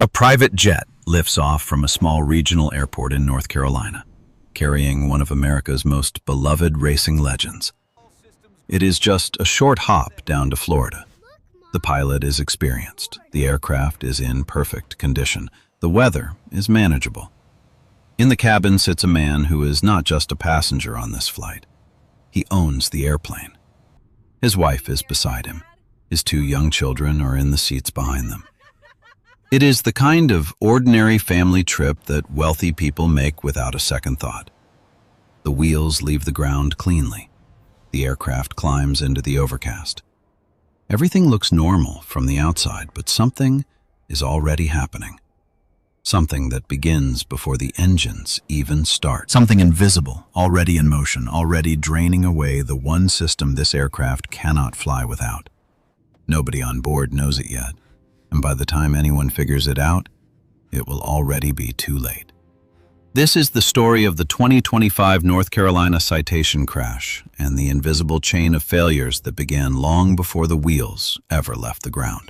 A private jet lifts off from a small regional airport in North Carolina, carrying one of America's most beloved racing legends. It is just a short hop down to Florida. The pilot is experienced. The aircraft is in perfect condition. The weather is manageable. In the cabin sits a man who is not just a passenger on this flight. He owns the airplane. His wife is beside him. His two young children are in the seats behind them. It is the kind of ordinary family trip that wealthy people make without a second thought. The wheels leave the ground cleanly. The aircraft climbs into the overcast. Everything looks normal from the outside, but something is already happening. Something that begins before the engines even start. Something invisible, already in motion, already draining away the one system this aircraft cannot fly without. Nobody on board knows it yet, and by the time anyone figures it out, it will already be too late. This is the story of the 2025 North Carolina Citation crash and the invisible chain of failures that began long before the wheels ever left the ground.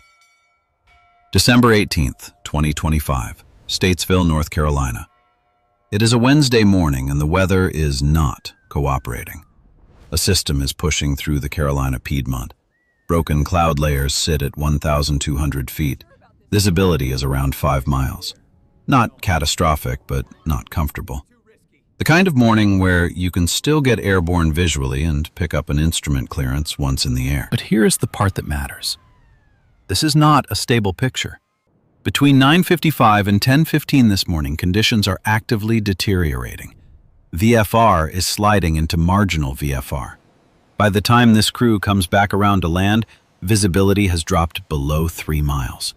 December 18th, 2025, Statesville, North Carolina. It is a Wednesday morning and the weather is not cooperating. A system is pushing through the Carolina Piedmont. Broken cloud layers sit at 1,200 feet. Visibility is around 5 miles. Not catastrophic, but not comfortable. The kind of morning where you can still get airborne visually and pick up an instrument clearance once in the air. But here's the part that matters. This is not a stable picture. Between 9:55 and 10:15 this morning, conditions are actively deteriorating. VFR is sliding into marginal VFR. By the time this crew comes back around to land, visibility has dropped below 3 miles.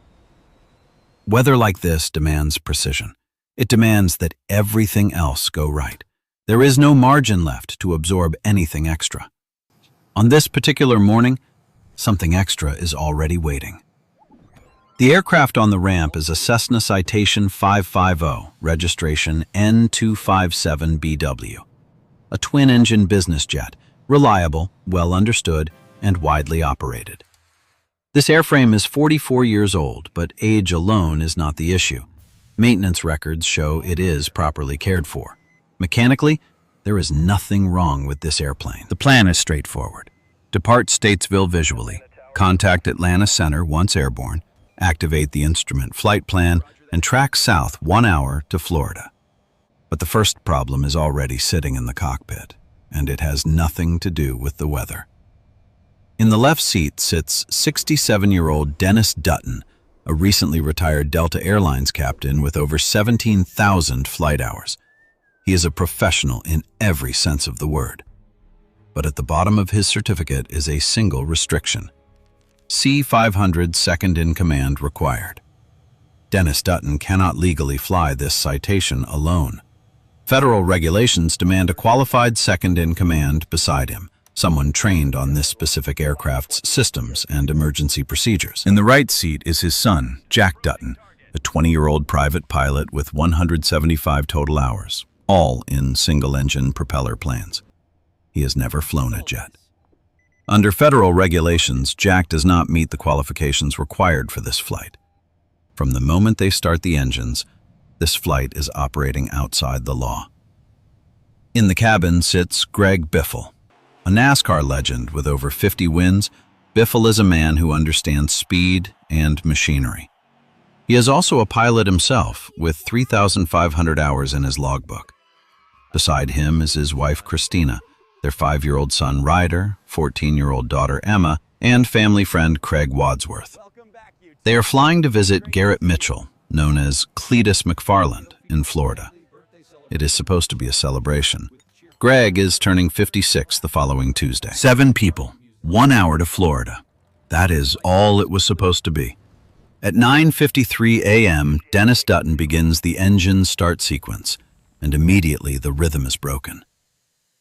Weather like this demands precision. It demands that everything else go right. There is no margin left to absorb anything extra. On this particular morning, something extra is already waiting. The aircraft on the ramp is a Cessna Citation 550, registration N257BW. A twin-engine business jet, reliable, well understood, and widely operated. This airframe is 44 years old, but age alone is not the issue. Maintenance records show it is properly cared for. Mechanically, there is nothing wrong with this airplane. The plan is straightforward. Depart Statesville visually, contact Atlanta Center once airborne, activate the instrument flight plan, and track south 1 hour to Florida. But the first problem is already sitting in the cockpit, and it has nothing to do with the weather. In the left seat sits 67-year-old Dennis Dutton, a recently retired Delta Airlines captain with over 17,000 flight hours. He is a professional in every sense of the word. But at the bottom of his certificate is a single restriction: C500 second in command required. Dennis Dutton cannot legally fly this citation alone. Federal regulations demand a qualified second in command beside him, someone trained on this specific aircraft's systems and emergency procedures. In the right seat is his son, Jack Dutton, a 20-year-old private pilot with 175 total hours, all in single-engine propeller planes. He has never flown a jet. Under federal regulations, Jack does not meet the qualifications required for this flight. From the moment they start the engines, this flight is operating outside the law. In the cabin sits Greg Biffle. A NASCAR legend with over 50 wins, Biffle is a man who understands speed and machinery. He is also a pilot himself, with 3,500 hours in his logbook. Beside him is his wife Christina, their 5-year-old son Ryder, 14-year-old daughter Emma, and family friend Craig Wadsworth. They are flying to visit Garrett Mitchell, known as Cletus McFarland, in Florida. It is supposed to be a celebration. Greg is turning 56 the following Tuesday. 7 people, 1 hour to Florida. That is all it was supposed to be. At 9:53 a.m., Dennis Dutton begins the engine start sequence, and immediately the rhythm is broken.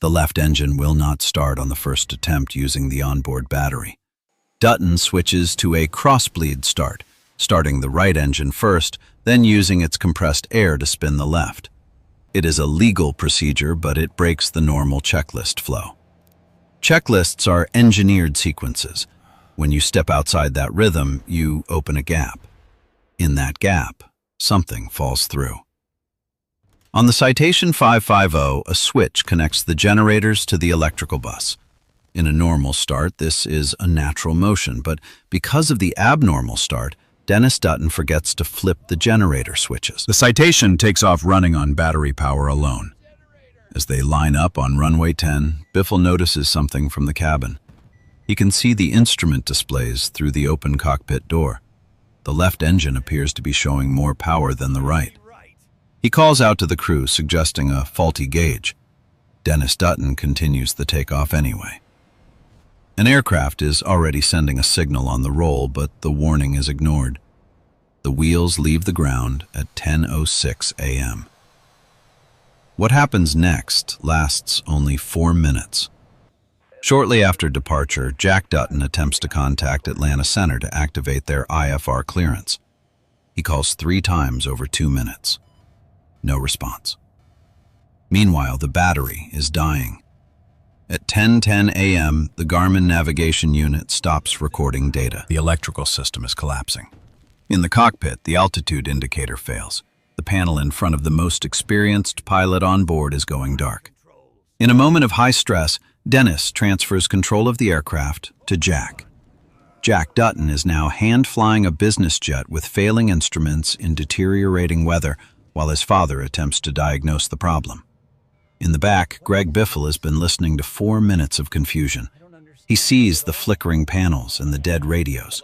The left engine will not start on the first attempt using the onboard battery. Dutton switches to a crossbleed start, starting the right engine first, then using its compressed air to spin the left. It is a legal procedure, but it breaks the normal checklist flow. Checklists are engineered sequences. When you step outside that rhythm, you open a gap. In that gap, something falls through. On the Citation 550, a switch connects the generators to the electrical bus. In a normal start, this is a natural motion, but because of the abnormal start, Dennis Dutton forgets to flip the generator switches. The Citation takes off running on battery power alone. As they line up on runway 10, Biffle notices something from the cabin. He can see the instrument displays through the open cockpit door. The left engine appears to be showing more power than the right. He calls out to the crew, suggesting a faulty gauge. Dennis Dutton continues the takeoff anyway. An aircraft is already sending a signal on the roll, but the warning is ignored. The wheels leave the ground at 10:06 a.m. What happens next lasts only 4 minutes. Shortly after departure, Jack Dutton attempts to contact Atlanta Center to activate their IFR clearance. He calls 3 times over 2 minutes. No response. Meanwhile, the battery is dying. At 10:10 a.m., the Garmin navigation unit stops recording data. The electrical system is collapsing. In the cockpit, the altitude indicator fails. The panel in front of the most experienced pilot on board is going dark. In a moment of high stress, Dennis transfers control of the aircraft to Jack. Jack Dutton is now hand-flying a business jet with failing instruments in deteriorating weather while his father attempts to diagnose the problem. In the back, Greg Biffle has been listening to 4 minutes of confusion. He sees the flickering panels and the dead radios.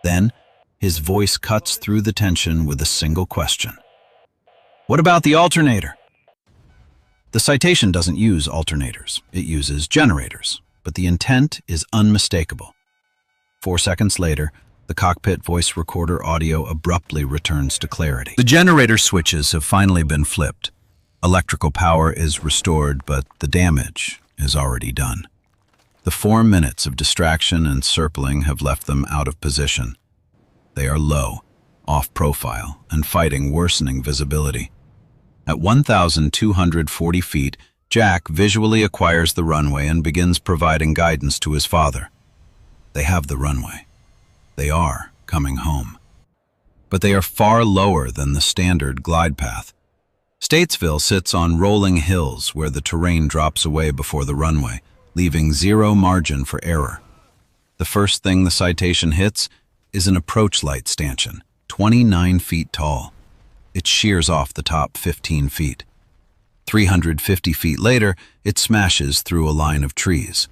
Then, his voice cuts through the tension with a single question. What about the alternator? The Citation doesn't use alternators. It uses generators, but the intent is unmistakable. 4 seconds later, the cockpit voice recorder audio abruptly returns to clarity. The generator switches have finally been flipped. Electrical power is restored, but the damage is already done. The 4 minutes of distraction and circling have left them out of position. They are low, off profile, and fighting worsening visibility. At 1,240 feet, Jack visually acquires the runway and begins providing guidance to his father. They have the runway. They are coming home. But they are far lower than the standard glide path. Statesville sits on rolling hills where the terrain drops away before the runway, leaving zero margin for error. The first thing the Citation hits is an approach light stanchion, 29 feet tall. It shears off the top 15 feet. 350 feet later, it smashes through a line of trees.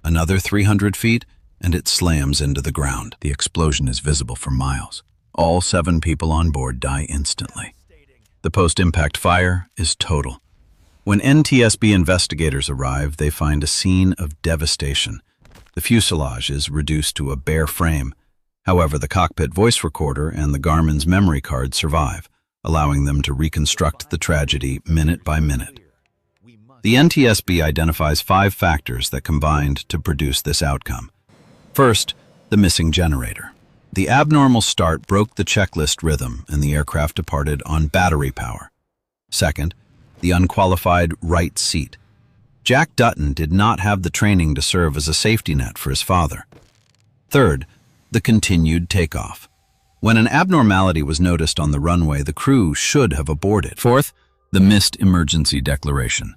Another 300 feet, and it slams into the ground. The explosion is visible for miles. All 7 people on board die instantly. The post-impact fire is total. When NTSB investigators arrive, they find a scene of devastation. The fuselage is reduced to a bare frame. However, the cockpit voice recorder and the Garmin's memory card survive, allowing them to reconstruct the tragedy minute by minute. The NTSB identifies 5 factors that combined to produce this outcome. First, the missing generator. The abnormal start broke the checklist rhythm and the aircraft departed on battery power. Second, the unqualified right seat. Jack Dutton did not have the training to serve as a safety net for his father. Third, the continued takeoff. When an abnormality was noticed on the runway, the crew should have aborted. Fourth, the missed emergency declaration.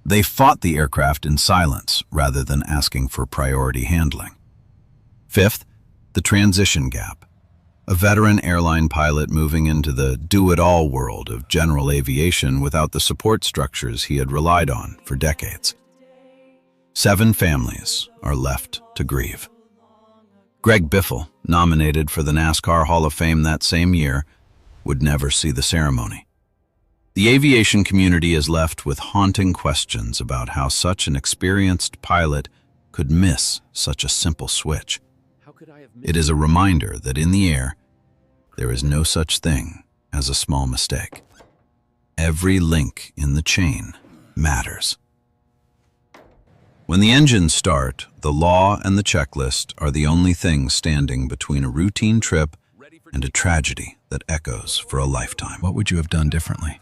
They fought the aircraft in silence rather than asking for priority handling. Fifth, the transition gap. A veteran airline pilot moving into the do-it-all world of general aviation without the support structures he had relied on for decades. 7 families are left to grieve. Greg Biffle, nominated for the NASCAR Hall of Fame that same year, would never see the ceremony. The aviation community is left with haunting questions about how such an experienced pilot could miss such a simple switch. It is a reminder that in the air, there is no such thing as a small mistake. Every link in the chain matters. When the engines start, the law and the checklist are the only things standing between a routine trip and a tragedy that echoes for a lifetime. What would you have done differently?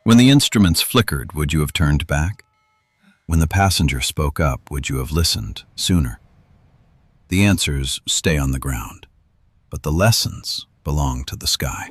When the instruments flickered, would you have turned back? When the passenger spoke up, would you have listened sooner? The answers stay on the ground, but the lessons belong to the sky.